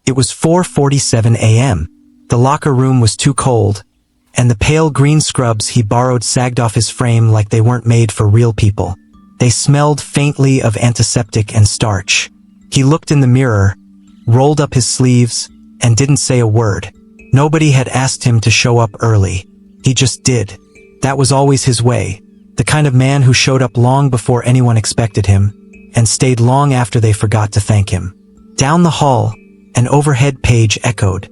It was 4:47 a.m. The locker room was too cold, and the pale green scrubs he borrowed sagged off his frame like they weren't made for real people. They smelled faintly of antiseptic and starch. He looked in the mirror, rolled up his sleeves, and didn't say a word. Nobody had asked him to show up early. He just did. That was always his way. The kind of man who showed up long before anyone expected him, and stayed long after they forgot to thank him. Down the hall, an overhead page echoed.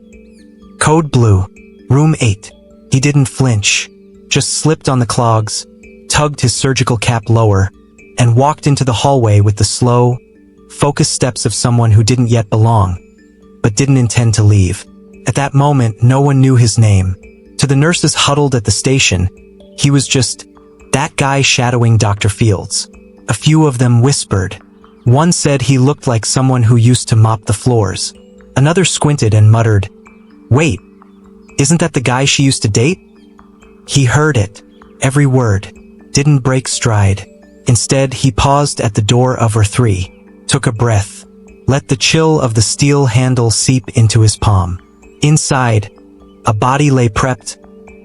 Code blue, room 8. He didn't flinch, just slipped on the clogs, tugged his surgical cap lower, and walked into the hallway with the slow, focused steps of someone who didn't yet belong, but didn't intend to leave. At that moment, no one knew his name. To the nurses huddled at the station, he was just that guy shadowing Dr. Fields. A few of them whispered. One said he looked like someone who used to mop the floors. Another squinted and muttered, "Wait, isn't that the guy she used to date?" He heard it, every word, didn't break stride. Instead, he paused at the door of R3, took a breath, let the chill of the steel handle seep into his palm. Inside, a body lay prepped,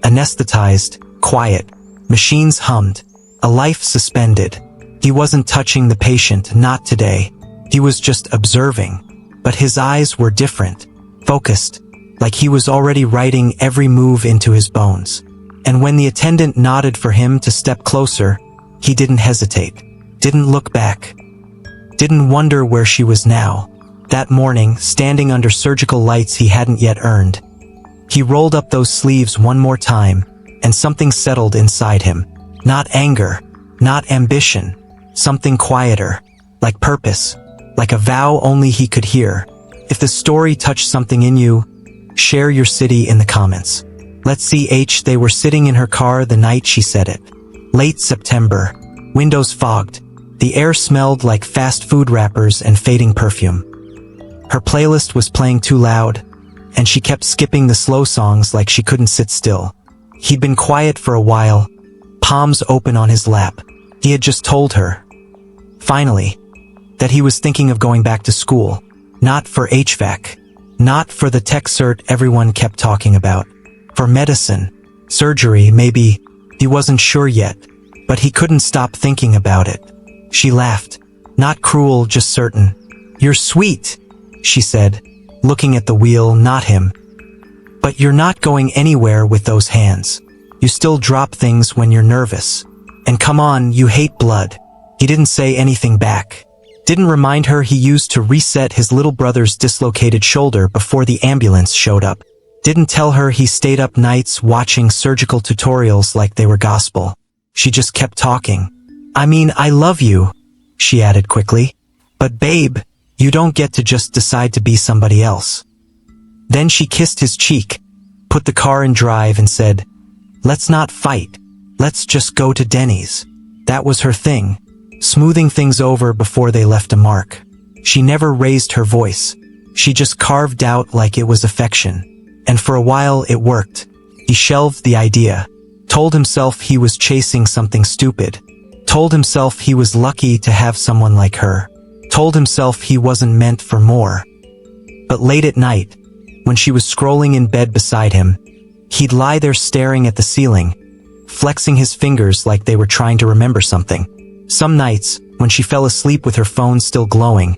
anesthetized, quiet. Machines hummed, a life suspended. He wasn't touching the patient, not today. He was just observing. But his eyes were different, focused, like he was already writing every move into his bones. And when the attendant nodded for him to step closer, he didn't hesitate, didn't look back, didn't wonder where she was now. That morning, standing under surgical lights he hadn't yet earned. He rolled up those sleeves one more time, and something settled inside him. Not anger, not ambition, something quieter, like purpose, like a vow only he could hear. If the story touched something in you, share your city in the comments. Let's see. They were sitting in her car the night she said it. Late September, windows fogged, the air smelled like fast food wrappers and fading perfume. Her playlist was playing too loud, and she kept skipping the slow songs like she couldn't sit still. He'd been quiet for a while, palms open on his lap. He had just told her, finally, that he was thinking of going back to school. Not for HVAC, not for the tech cert everyone kept talking about. For medicine, surgery, maybe. He wasn't sure yet, but he couldn't stop thinking about it. She laughed, not cruel, just certain. "You're sweet," she said, looking at the wheel, not him. "But you're not going anywhere with those hands. You still drop things when you're nervous. And come on, you hate blood." He didn't say anything back. Didn't remind her he used to reset his little brother's dislocated shoulder before the ambulance showed up. Didn't tell her he stayed up nights watching surgical tutorials like they were gospel. She just kept talking. "I mean, I love you," she added quickly. "But babe, you don't get to just decide to be somebody else." Then she kissed his cheek, put the car in drive and said, "Let's not fight. Let's just go to Denny's." That was her thing, smoothing things over before they left a mark. She never raised her voice. She just carved out like it was affection. And for a while it worked. He shelved the idea, told himself he was chasing something stupid, told himself he was lucky to have someone like her, told himself he wasn't meant for more. But late at night, when she was scrolling in bed beside him, he'd lie there staring at the ceiling, flexing his fingers like they were trying to remember something. Some nights, when she fell asleep with her phone still glowing,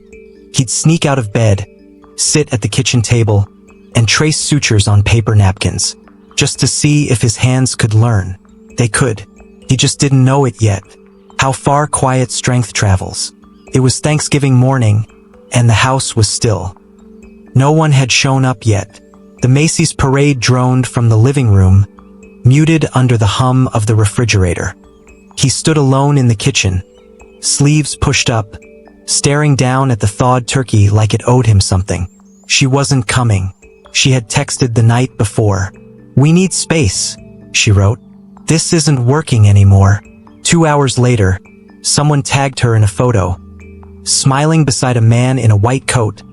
he'd sneak out of bed, sit at the kitchen table, and trace sutures on paper napkins, just to see if his hands could learn. They could. He just didn't know it yet. How far quiet strength travels. It was Thanksgiving morning, and the house was still. No one had shown up yet. The Macy's parade droned from the living room, muted under the hum of the refrigerator. He stood alone in the kitchen, sleeves pushed up, staring down at the thawed turkey like it owed him something. She wasn't coming. She had texted the night before. "We need space," she wrote. "This isn't working anymore." 2 hours later, someone tagged her in a photo, smiling beside a man in a white coat,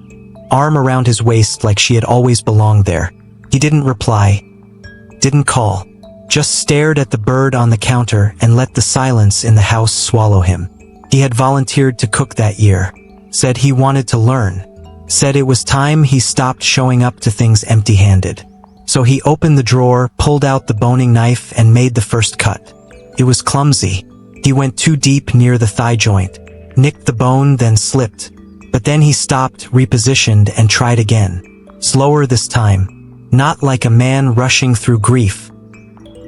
arm around his waist like she had always belonged there. He didn't reply, didn't call, just stared at the bird on the counter and let the silence in the house swallow him. He had volunteered to cook that year, said he wanted to learn, Said it was time he stopped showing up to things empty-handed. So he opened the drawer, pulled out the boning knife, and made the first cut. It was clumsy. He went too deep near the thigh joint, nicked the bone, then slipped. But then he stopped, repositioned, and tried again. Slower this time. Not like a man rushing through grief.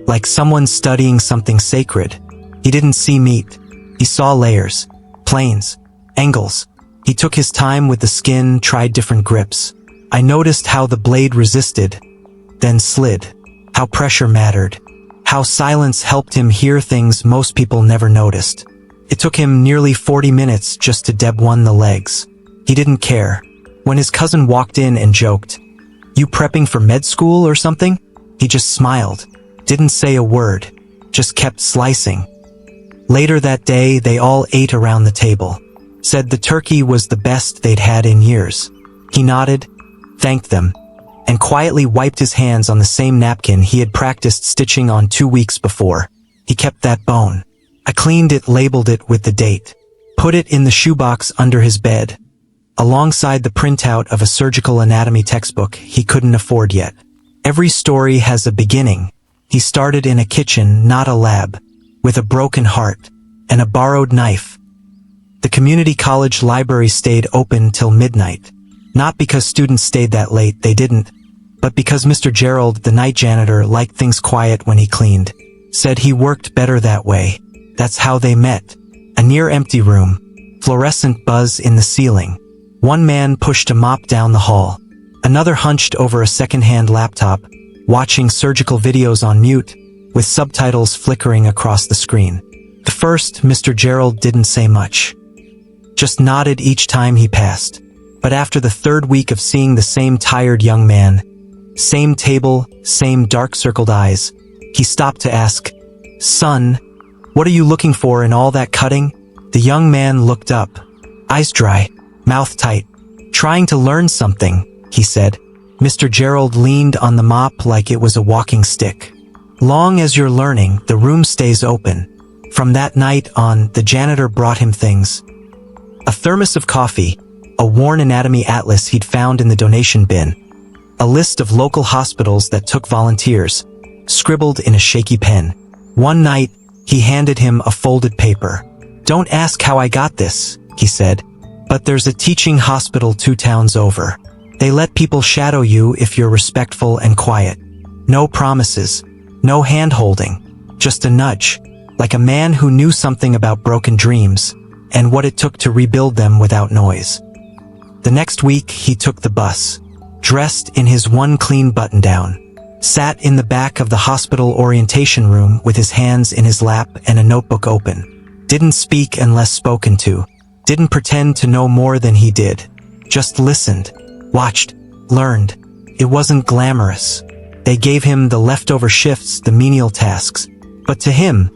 Like someone studying something sacred. He didn't see meat. He saw layers, planes, angles. He took his time with the skin, tried different grips. I noticed how the blade resisted, then slid. How pressure mattered. How silence helped him hear things most people never noticed. It took him nearly 40 minutes just to deb-one the legs. He didn't care. When his cousin walked in and joked, "You prepping for med school or something?" He just smiled. Didn't say a word. Just kept slicing. Later that day, they all ate around the table. Said the turkey was the best they'd had in years. He nodded, thanked them, and quietly wiped his hands on the same napkin he had practiced stitching on 2 weeks before. He kept that bone. I cleaned it, labeled it with the date, put it in the shoebox under his bed, alongside the printout of a surgical anatomy textbook he couldn't afford yet. Every story has a beginning. He started in a kitchen, not a lab, with a broken heart and a borrowed knife. The community college library stayed open till midnight. Not because students stayed that late, they didn't, but because Mr. Gerald, the night janitor, liked things quiet when he cleaned. Said he worked better that way. That's how they met. A near-empty room. Fluorescent buzz in the ceiling. One man pushed a mop down the hall. Another hunched over a second-hand laptop, watching surgical videos on mute, with subtitles flickering across the screen. At first, Mr. Gerald didn't say much. Just nodded each time he passed. But after the third week of seeing the same tired young man, same table, same dark-circled eyes, he stopped to ask, "Son, what are you looking for in all that cutting?" The young man looked up, eyes dry, mouth tight. "Trying to learn something," he said. Mr. Gerald leaned on the mop like it was a walking stick. "Long as you're learning, the room stays open." From that night on, the janitor brought him things. A thermos of coffee, a worn anatomy atlas he'd found in the donation bin, a list of local hospitals that took volunteers, scribbled in a shaky pen. One night, he handed him a folded paper. "Don't ask how I got this," he said, "but there's a teaching hospital 2 towns over. They let people shadow you if you're respectful and quiet. No promises, no hand-holding, just a nudge, like a man who knew something about broken dreams and what it took to rebuild them without noise." The next week, he took the bus, dressed in his one clean button-down, sat in the back of the hospital orientation room with his hands in his lap and a notebook open. Didn't speak unless spoken to. Didn't pretend to know more than he did. Just listened, watched, learned. It wasn't glamorous. They gave him the leftover shifts, the menial tasks. But to him,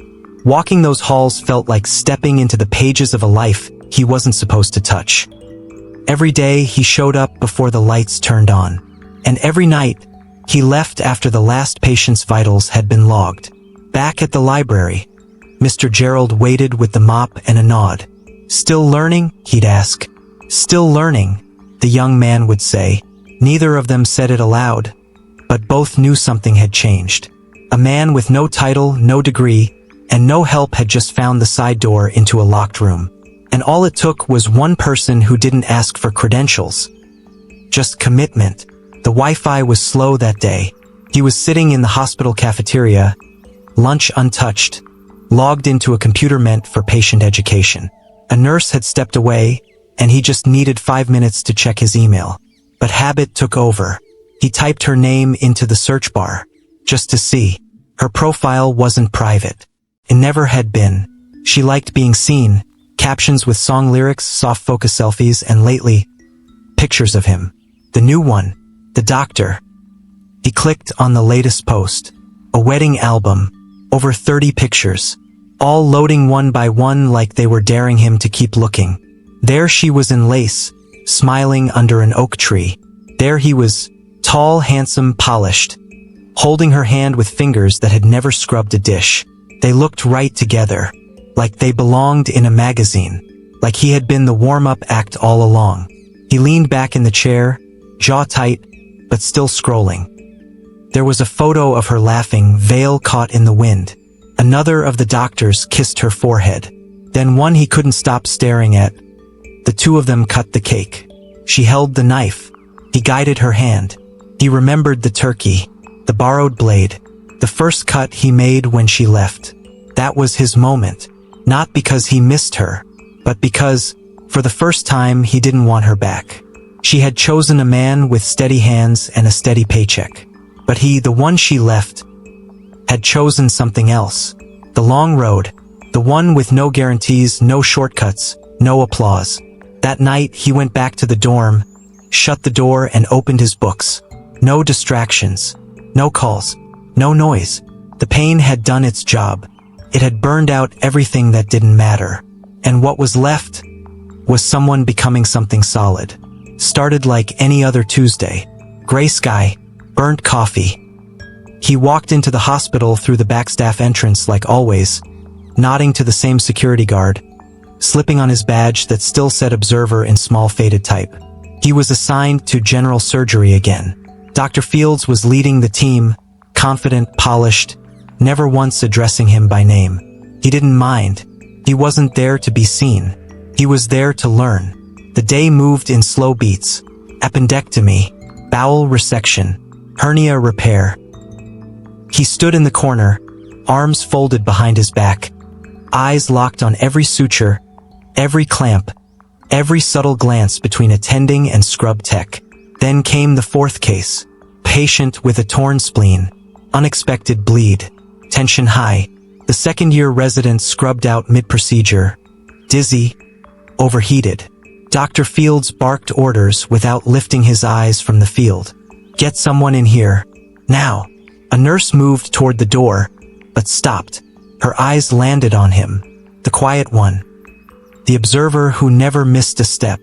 walking those halls felt like stepping into the pages of a life he wasn't supposed to touch. Every day he showed up before the lights turned on. And every night, he left after the last patient's vitals had been logged. Back at the library, Mr. Gerald waited with the mop and a nod. "Still learning?" he'd ask. "Still learning," the young man would say. Neither of them said it aloud, but both knew something had changed. A man with no title, no degree, and no help had just found the side door into a locked room. And all it took was one person who didn't ask for credentials. Just commitment. The Wi-Fi was slow that day. He was sitting in the hospital cafeteria, lunch untouched, logged into a computer meant for patient education. A nurse had stepped away, and he just needed 5 minutes to check his email. But habit took over. He typed her name into the search bar, just to see. Her profile wasn't private. It never had been. She liked being seen, captions with song lyrics, soft focus selfies, and lately, pictures of him. The new one, the doctor. He clicked on the latest post. A wedding album, over 30 pictures, all loading one by one like they were daring him to keep looking. There she was in lace, smiling under an oak tree. There he was, tall, handsome, polished, holding her hand with fingers that had never scrubbed a dish. They looked right together, like they belonged in a magazine, like he had been the warm-up act all along. He leaned back in the chair, jaw tight, but still scrolling. There was a photo of her laughing, veil caught in the wind. Another of the doctors kissed her forehead. Then one he couldn't stop staring at. The two of them cut the cake. She held the knife. He guided her hand. He remembered the turkey, the borrowed blade, the first cut he made when she left. That was his moment. Not because he missed her, but because, for the first time, he didn't want her back. She had chosen a man with steady hands and a steady paycheck. But he, the one she left, had chosen something else. The long road, the one with no guarantees, no shortcuts, no applause. That night, he went back to the dorm, shut the door and opened his books. No distractions, no calls, no noise. The pain had done its job. It had burned out everything that didn't matter. And what was left was someone becoming something solid. Started like any other Tuesday. Gray sky, burnt coffee. He walked into the hospital through the backstaff entrance like always, nodding to the same security guard, slipping on his badge that still said observer in small faded type. He was assigned to general surgery again. Dr. Fields was leading the team, confident, polished, never once addressing him by name. He didn't mind. He wasn't there to be seen. He was there to learn. The day moved in slow beats. Appendectomy, bowel resection, hernia repair. He stood in the corner, arms folded behind his back, eyes locked on every suture, every clamp, every subtle glance between attending and scrub tech. Then came the fourth case. Patient with a torn spleen. Unexpected bleed. Tension high. The second-year resident scrubbed out mid-procedure. Dizzy. Overheated. Dr. Fields barked orders without lifting his eyes from the field. Get someone in here. Now. A nurse moved toward the door, but stopped. Her eyes landed on him. The quiet one. The observer who never missed a step.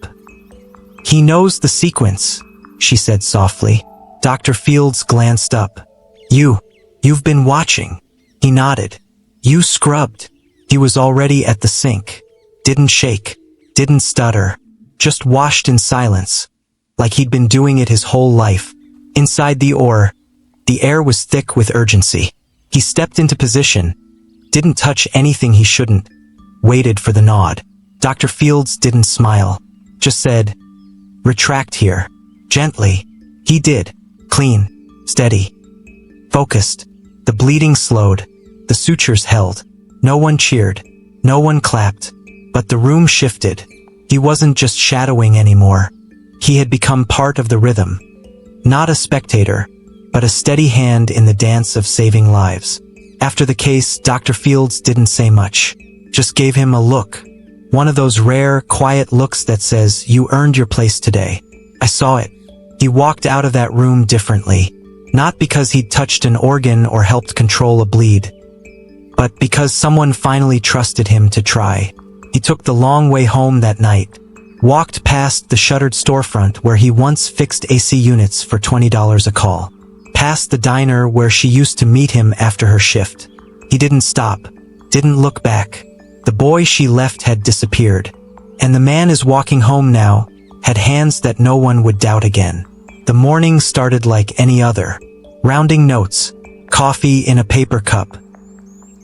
He knows the sequence, she said softly. Dr. Fields glanced up. You've been watching. He nodded. You scrubbed. He was already at the sink. Didn't shake. Didn't stutter. Just washed in silence. Like he'd been doing it his whole life. Inside the OR, the air was thick with urgency. He stepped into position. Didn't touch anything he shouldn't. Waited for the nod. Dr. Fields didn't smile. Just said, retract here. Gently. He did. Clean. Steady. Focused. The bleeding slowed. The sutures held. No one cheered. No one clapped. But the room shifted. He wasn't just shadowing anymore. He had become part of the rhythm. Not a spectator, but a steady hand in the dance of saving lives. After the case, Dr. Fields didn't say much. Just gave him a look. One of those rare, quiet looks that says, you earned your place today. I saw it. He walked out of that room differently. Not because he'd touched an organ or helped control a bleed, but because someone finally trusted him to try. He took the long way home that night. Walked past the shuttered storefront where he once fixed AC units for $20 a call. Past the diner where she used to meet him after her shift. He didn't stop. Didn't look back. The boy she left had disappeared. And the man is walking home now, had hands that no one would doubt again. The morning started like any other. Rounding notes. Coffee in a paper cup.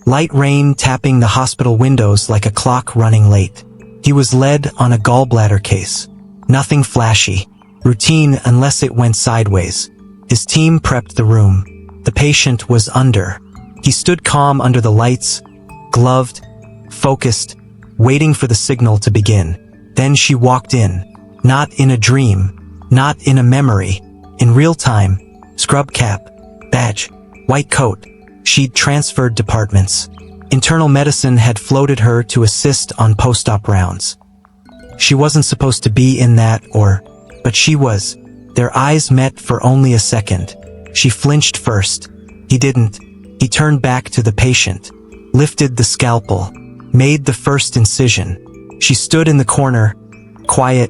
Light rain tapping the hospital windows like a clock running late. He was led on a gallbladder case. Nothing flashy. Routine unless it went sideways. His team prepped the room. The patient was under. He stood calm under the lights, gloved, focused, waiting for the signal to begin. Then she walked in. Not in a dream. Not in a memory. In real time. Scrub cap. Badge. White coat. She'd transferred departments. Internal medicine had floated her to assist on post-op rounds. She wasn't supposed to be in that but she was. Their eyes met for only a second. She flinched first. He didn't. He turned back to the patient, lifted the scalpel, made the first incision. She stood in the corner, quiet,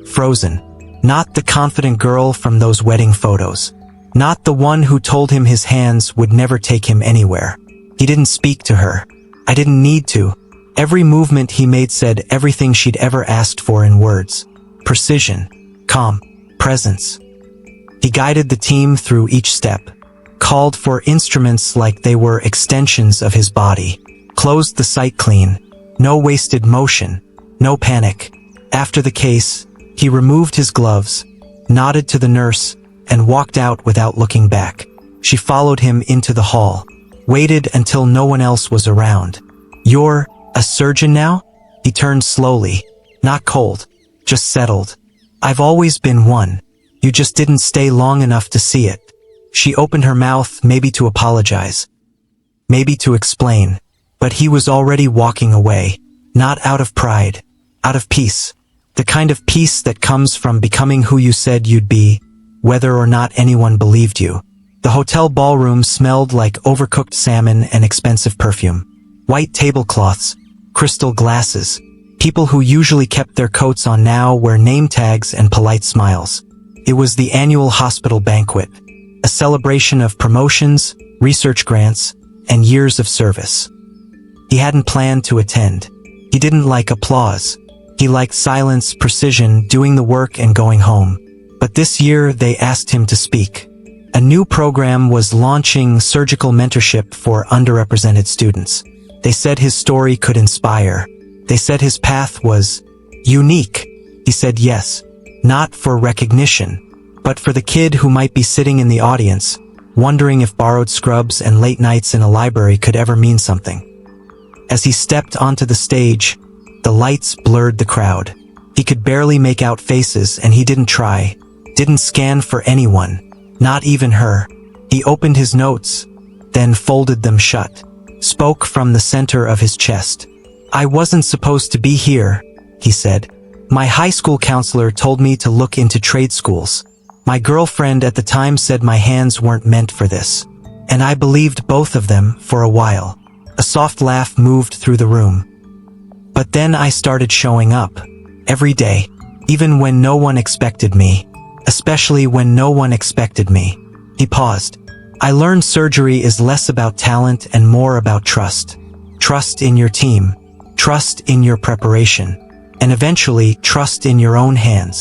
frozen. Not the confident girl from those wedding photos. Not the one who told him his hands would never take him anywhere. He didn't speak to her. I didn't need to. Every movement he made said everything she'd ever asked for in words. Precision. calm, presence. He guided the team through each step, called for instruments like they were extensions of his body, closed the site clean, no wasted motion, no panic. After the case, he removed his gloves, nodded to the nurse, and walked out without looking back. She followed him into the hall, waited until no one else was around. "You're a surgeon now?" He turned slowly, not cold, just settled. "I've always been one. You just didn't stay long enough to see it." She opened her mouth, maybe to apologize, maybe to explain, but he was already walking away, not out of pride, out of peace. The kind of peace that comes from becoming who you said you'd be, whether or not anyone believed you. The hotel ballroom smelled like overcooked salmon and expensive perfume. White tablecloths, crystal glasses. People who usually kept their coats on now wear name tags and polite smiles. It was the annual hospital banquet, a celebration of promotions, research grants, and years of service. He hadn't planned to attend. He didn't like applause. He liked silence, precision, doing the work and going home. But this year they asked him to speak. A new program was launching surgical mentorship for underrepresented students. They said his story could inspire. They said his path was unique. He said yes, not for recognition, but for the kid who might be sitting in the audience, wondering if borrowed scrubs and late nights in a library could ever mean something. As he stepped onto the stage, the lights blurred the crowd. He could barely make out faces, and he didn't try, didn't scan for anyone. Not even her. He opened his notes, then folded them shut, spoke from the center of his chest. "I wasn't supposed to be here," he said. "My high school counselor told me to look into trade schools. My girlfriend at the time said my hands weren't meant for this. And I believed both of them for a while." A soft laugh moved through the room. "But then I started showing up. Every day. Even when no one expected me. Especially when no one expected me." He paused. "I learned surgery is less about talent and more about trust. Trust in your team. Trust in your preparation. And eventually, trust in your own hands."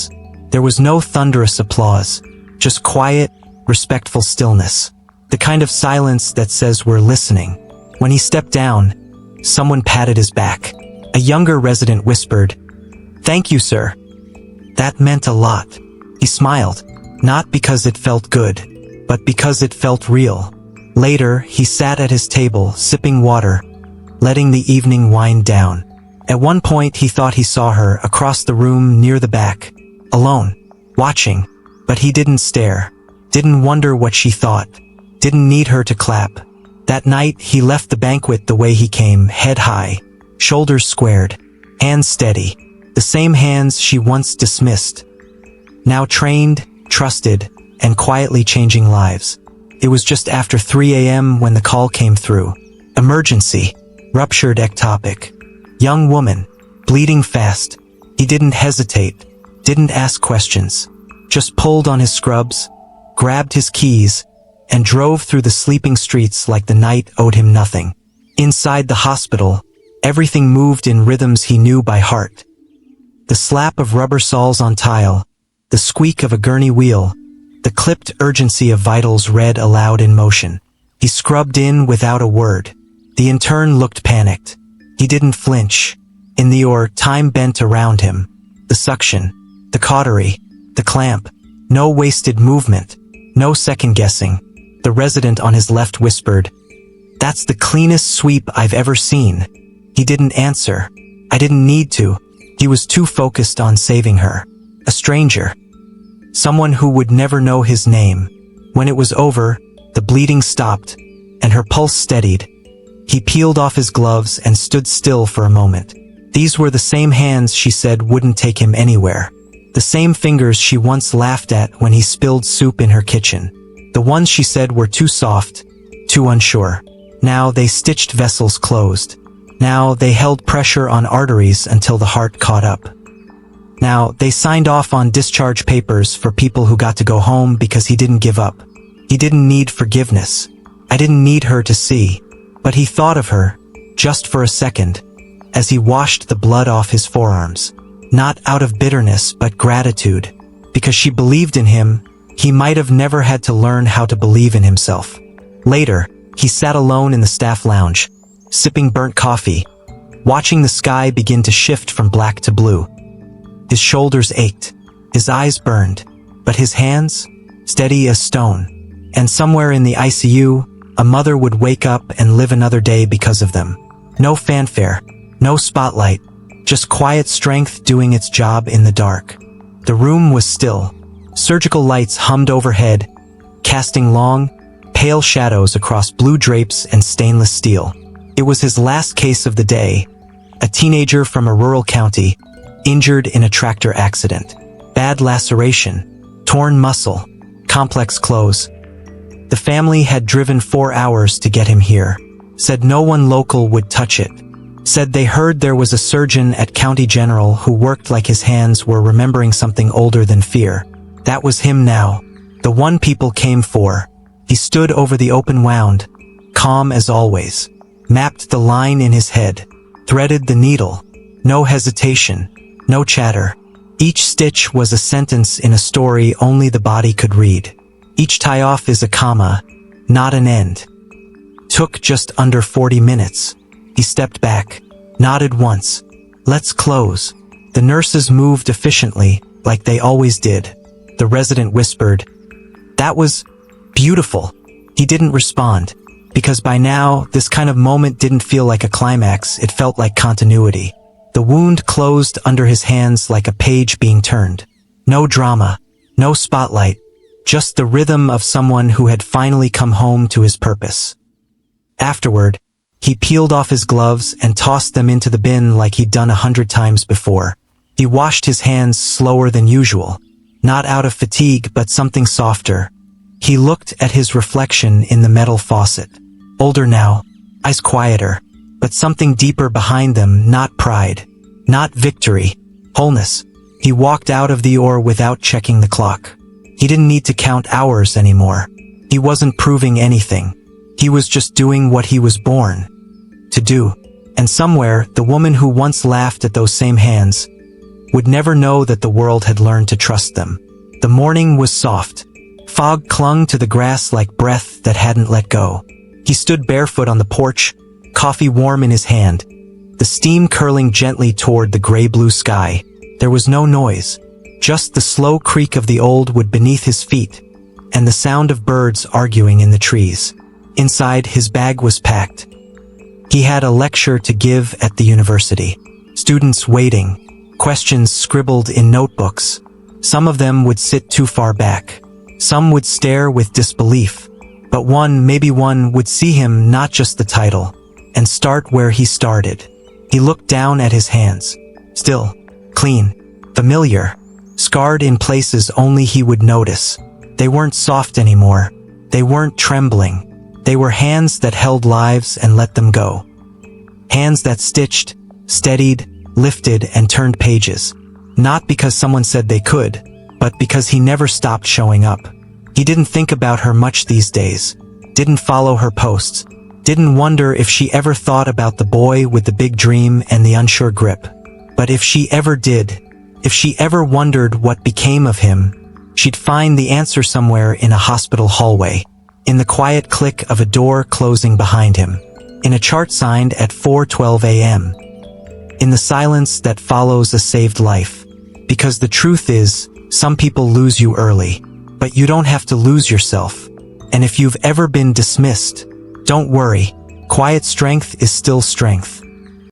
There was no thunderous applause. Just quiet, respectful stillness. The kind of silence that says we're listening. When he stepped down, someone patted his back. A younger resident whispered, "Thank you, sir." That meant a lot. He smiled, not because it felt good, but because it felt real. Later, he sat at his table, sipping water, letting the evening wind down. At one point, he thought he saw her across the room near the back, alone, watching, but he didn't stare, didn't wonder what she thought, didn't need her to clap. That night, he left the banquet the way he came, head high, shoulders squared, hands steady, the same hands she once dismissed. Now trained, trusted, and quietly changing lives. It was just after 3 a.m. when the call came through. Emergency. Ruptured ectopic. Young woman. Bleeding fast. He didn't hesitate. Didn't ask questions. Just pulled on his scrubs, grabbed his keys, and drove through the sleeping streets like the night owed him nothing. Inside the hospital, everything moved in rhythms he knew by heart. The slap of rubber soles on tile, the squeak of a gurney wheel, the clipped urgency of vitals read aloud in motion. He scrubbed in without a word. The intern looked panicked. He didn't flinch. In the OR, time bent around him. The suction, the cautery, the clamp. No wasted movement. No second-guessing. The resident on his left whispered, "That's the cleanest sweep I've ever seen." He didn't answer. I didn't need to. He was too focused on saving her. A stranger. Someone who would never know his name. When it was over, the bleeding stopped, and her pulse steadied. He peeled off his gloves and stood still for a moment. These were the same hands she said wouldn't take him anywhere. The same fingers she once laughed at when he spilled soup in her kitchen. The ones she said were too soft, too unsure. Now they stitched vessels closed. Now they held pressure on arteries until the heart caught up. Now they signed off on discharge papers for people who got to go home because he didn't give up. He didn't need forgiveness. I didn't need her to see. But he thought of her, just for a second, as he washed the blood off his forearms. Not out of bitterness but gratitude. Because she believed in him, he might have never had to learn how to believe in himself. Later, he sat alone in the staff lounge, sipping burnt coffee, watching the sky begin to shift from black to blue. His shoulders ached, his eyes burned, but his hands, steady as stone. And somewhere in the ICU, a mother would wake up and live another day because of them. No fanfare, no spotlight, just quiet strength doing its job in the dark. The room was still. Surgical lights hummed overhead, casting long, pale shadows across blue drapes and stainless steel. It was his last case of the day, a teenager from a rural county, injured in a tractor accident. Bad laceration, torn muscle, complex clothes. The family had driven 4 hours to get him here. Said no one local would touch it. Said they heard there was a surgeon at County General who worked like his hands were remembering something older than fear. That was him now, the one people came for. He stood over the open wound, calm as always, mapped the line in his head, threaded the needle. No hesitation, no chatter. Each stitch was a sentence in a story only the body could read. Each tie-off is a comma, not an end. Took just under 40 minutes. He stepped back, nodded once. Let's close. The nurses moved efficiently, like they always did. The resident whispered, "That was beautiful." He didn't respond, because by now, this kind of moment didn't feel like a climax, it felt like continuity. The wound closed under his hands like a page being turned. No drama, no spotlight, just the rhythm of someone who had finally come home to his purpose. Afterward, he peeled off his gloves and tossed them into the bin like he'd done 100 times before. He washed his hands slower than usual. Not out of fatigue, but something softer. He looked at his reflection in the metal faucet. Older now, eyes quieter, but something deeper behind them, not pride, not victory, wholeness. He walked out of the OR without checking the clock. He didn't need to count hours anymore. He wasn't proving anything. He was just doing what he was born to do. And somewhere, the woman who once laughed at those same hands would never know that the world had learned to trust them. The morning was soft. Fog clung to the grass like breath that hadn't let go. He stood barefoot on the porch, coffee warm in his hand, the steam curling gently toward the gray-blue sky. There was no noise, just the slow creak of the old wood beneath his feet, and the sound of birds arguing in the trees. Inside, his bag was packed. He had a lecture to give at the university. Students waiting, questions scribbled in notebooks. Some of them would sit too far back. Some would stare with disbelief. But maybe one would see him, not just the title, and start where he started. He looked down at his hands. Still, clean, familiar, scarred in places only he would notice. They weren't soft anymore. They weren't trembling. They were hands that held lives and let them go. Hands that stitched, steadied, lifted, and turned pages. Not because someone said they could, but because he never stopped showing up. He didn't think about her much these days. Didn't follow her posts. Didn't wonder if she ever thought about the boy with the big dream and the unsure grip. But if she ever did, if she ever wondered what became of him, she'd find the answer somewhere in a hospital hallway. In the quiet click of a door closing behind him. In a chart signed at 4:12 a.m. In the silence that follows a saved life. Because the truth is, some people lose you early. But you don't have to lose yourself. And if you've ever been dismissed, don't worry. Quiet strength is still strength.